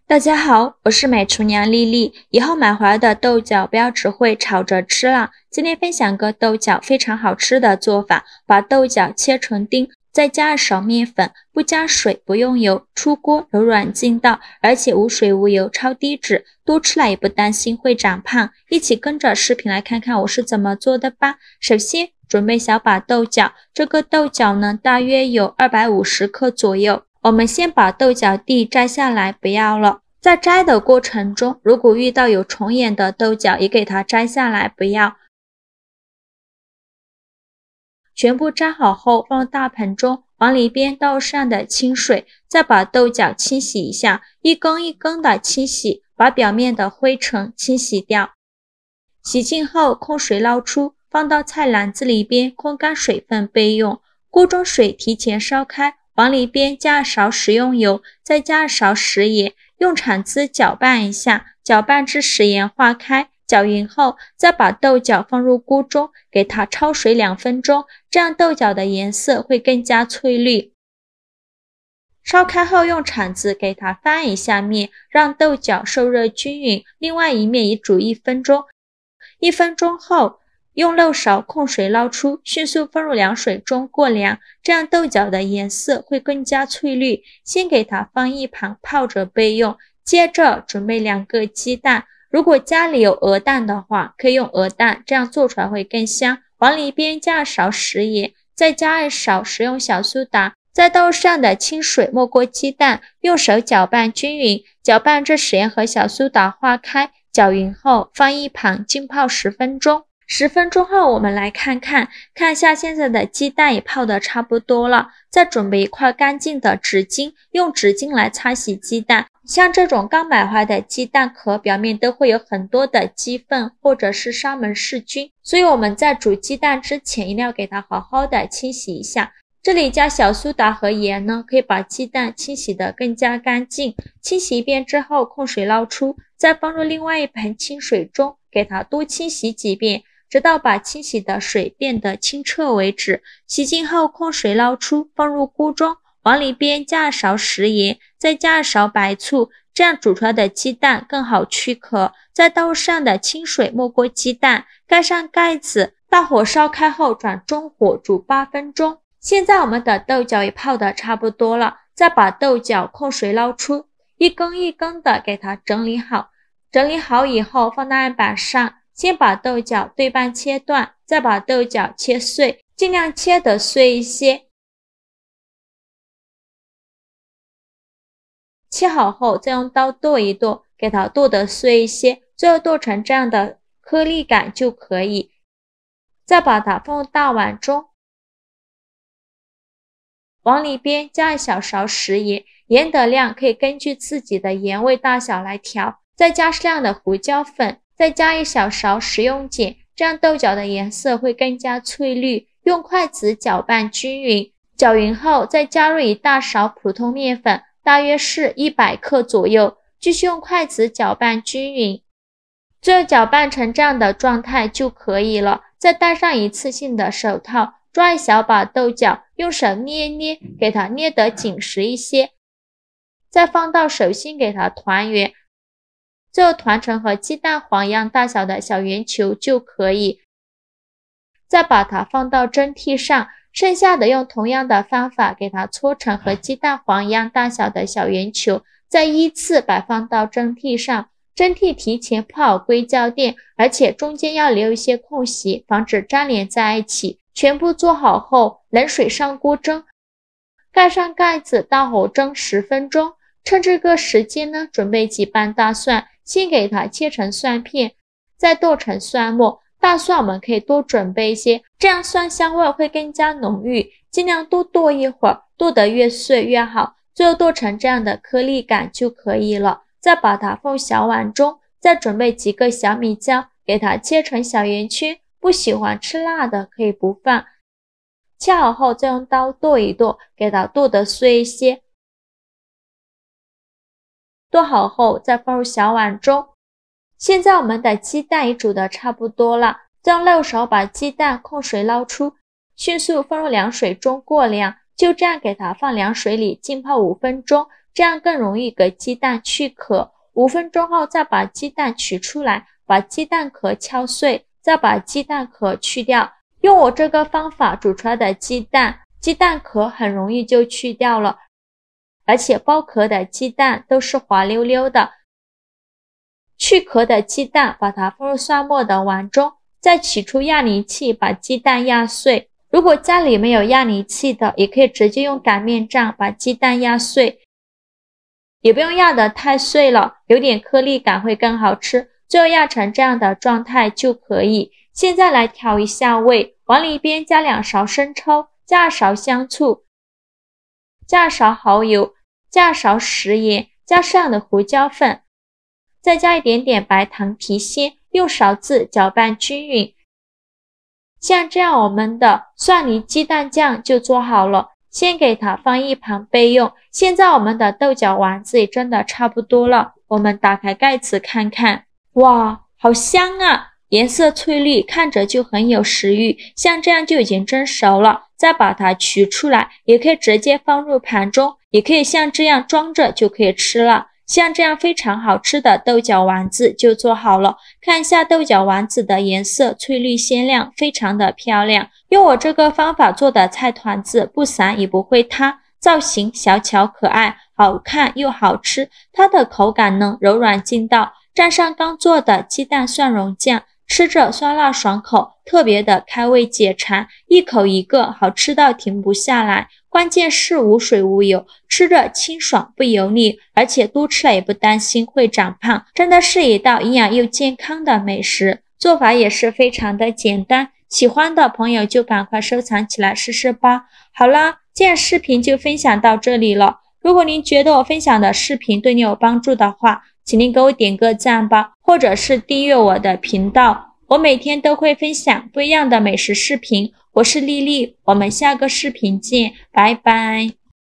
大家好，我是美厨娘丽丽。以后买回来的豆角不要只会炒着吃了。今天分享个豆角非常好吃的做法，把豆角切成丁，再加2勺面粉，不加水，不用油，出锅柔软劲道，而且无水无油，超低脂，多吃了也不担心会长胖。一起跟着视频来看看我是怎么做的吧。首先准备小把豆角，这个豆角呢大约有250克左右。我们先把豆角蒂摘下来，不要了。在摘的过程中，如果遇到有虫眼的豆角，也给它摘下来，不要。全部摘好后，放大盆中，往里边倒上的清水，再把豆角清洗一下，一根一根的清洗，把表面的灰尘清洗掉。洗净后，控水捞出，放到菜篮子里边，控干水分备用。锅中水提前烧开，往里边加2勺食用油，再加2勺食盐，用铲子搅拌一下，搅拌至食盐化开，搅匀后，再把豆角放入锅中，给它焯水2分钟，这样豆角的颜色会更加翠绿。烧开后，用铲子给它翻一下面，让豆角受热均匀，另外一面也煮1分钟。1分钟后，用漏勺控水捞出，迅速放入凉水中过凉，这样豆角的颜色会更加翠绿。先给它放一旁泡着备用。接着准备2个鸡蛋，如果家里有鹅蛋的话，可以用鹅蛋，这样做出来会更香。往里边加2勺食盐，再加2勺食用小苏打，再倒上的清水没过鸡蛋，用手搅拌均匀，搅拌至食盐和小苏打化开，搅匀后放一旁浸泡10分钟。10分钟后，我们来看一下现在的鸡蛋也泡得差不多了。再准备一块干净的纸巾，用纸巾来擦洗鸡蛋。像这种刚买回来的鸡蛋壳表面都会有很多的鸡粪或者是沙门氏菌，所以我们在煮鸡蛋之前一定要给它好好的清洗一下。这里加小苏打和盐呢，可以把鸡蛋清洗得更加干净。清洗一遍之后，控水捞出，再放入另外一盆清水中，给它多清洗几遍，直到把清洗的水变得清澈为止。洗净后控水捞出，放入锅中，往里边加2勺食盐，再加2勺白醋，这样煮出来的鸡蛋更好去壳。再倒上的清水没过鸡蛋，盖上盖子，大火烧开后转中火煮8分钟。现在我们的豆角也泡得差不多了，再把豆角控水捞出，一根一根的给它整理好。整理好以后放到案板上，先把豆角对半切断，再把豆角切碎，尽量切得碎一些。切好后再用刀剁一剁，给它剁得碎一些，最后剁成这样的颗粒感就可以。再把它放入大碗中，往里边加1小勺食盐，盐的量可以根据自己的盐味大小来调，再加适量的胡椒粉，再加1小勺食用碱，这样豆角的颜色会更加翠绿。用筷子搅拌均匀，搅匀后再加入1大勺普通面粉，大约是100克左右，继续用筷子搅拌均匀，最后搅拌成这样的状态就可以了。再戴上一次性的手套，抓一小把豆角，用手捏一捏，给它捏得紧实一些，再放到手心给它团圆，最后团成和鸡蛋黄一样大小的小圆球就可以。再把它放到蒸屉上，剩下的用同样的方法给它搓成和鸡蛋黄一样大小的小圆球，再依次摆放到蒸屉上。蒸屉提前铺好硅胶垫，而且中间要留一些空隙，防止粘连在一起。全部做好后，冷水上锅蒸，盖上盖子，大火蒸10分钟。趁这个时间呢，准备几瓣大蒜，先给它切成蒜片，再剁成蒜末。大蒜我们可以多准备一些，这样蒜香味会更加浓郁，尽量多剁一会儿，剁得越碎越好，最后剁成这样的颗粒感就可以了。再把它放小碗中，再准备几个小米椒，给它切成小圆圈，不喜欢吃辣的可以不放。切好后再用刀剁一剁，给它剁得碎一些。剁好后再放入小碗中。现在我们的鸡蛋也煮得差不多了，再用漏勺把鸡蛋控水捞出，迅速放入凉水中过凉，就这样给它放凉水里浸泡5分钟，这样更容易给鸡蛋去壳。5分钟后再把鸡蛋取出来，把鸡蛋壳敲碎，再把鸡蛋壳去掉。用我这个方法煮出来的鸡蛋壳很容易就去掉了，而且剥壳的鸡蛋都是滑溜溜的。去壳的鸡蛋把它放入蒜末的碗中，再取出压泥器把鸡蛋压碎。如果家里没有压泥器的，也可以直接用擀面杖把鸡蛋压碎，也不用压得太碎了，有点颗粒感会更好吃，最后压成这样的状态就可以。现在来调一下味，往里边加2勺生抽，加2勺香醋，加2勺蚝油，加2勺食盐，加适量的胡椒粉，再加一点点白糖提鲜，用勺子搅拌均匀。像这样我们的蒜泥鸡蛋酱就做好了，先给它放一旁备用。现在我们的豆角丸子也真的差不多了，我们打开盖子看看，哇，好香啊！颜色翠绿，看着就很有食欲。像这样就已经蒸熟了，再把它取出来，也可以直接放入盘中，也可以像这样装着就可以吃了。像这样非常好吃的豆角丸子就做好了，看一下豆角丸子的颜色翠绿鲜亮，非常的漂亮。用我这个方法做的菜团子不散也不会塌，造型小巧可爱，好看又好吃。它的口感呢柔软劲道，蘸上刚做的鸡蛋蒜蓉酱，吃着酸辣爽口，特别的开胃解馋，一口一个，好吃到停不下来。关键是无水无油，吃着清爽不油腻，而且多吃了也不担心会长胖，真的是一道营养又健康的美食。做法也是非常的简单，喜欢的朋友就赶快收藏起来试试吧。好啦，今天视频就分享到这里了。如果您觉得我分享的视频对你有帮助的话，请您给我点个赞吧，或者是订阅我的频道，我每天都会分享不一样的美食视频。我是丽丽，我们下个视频见，拜拜。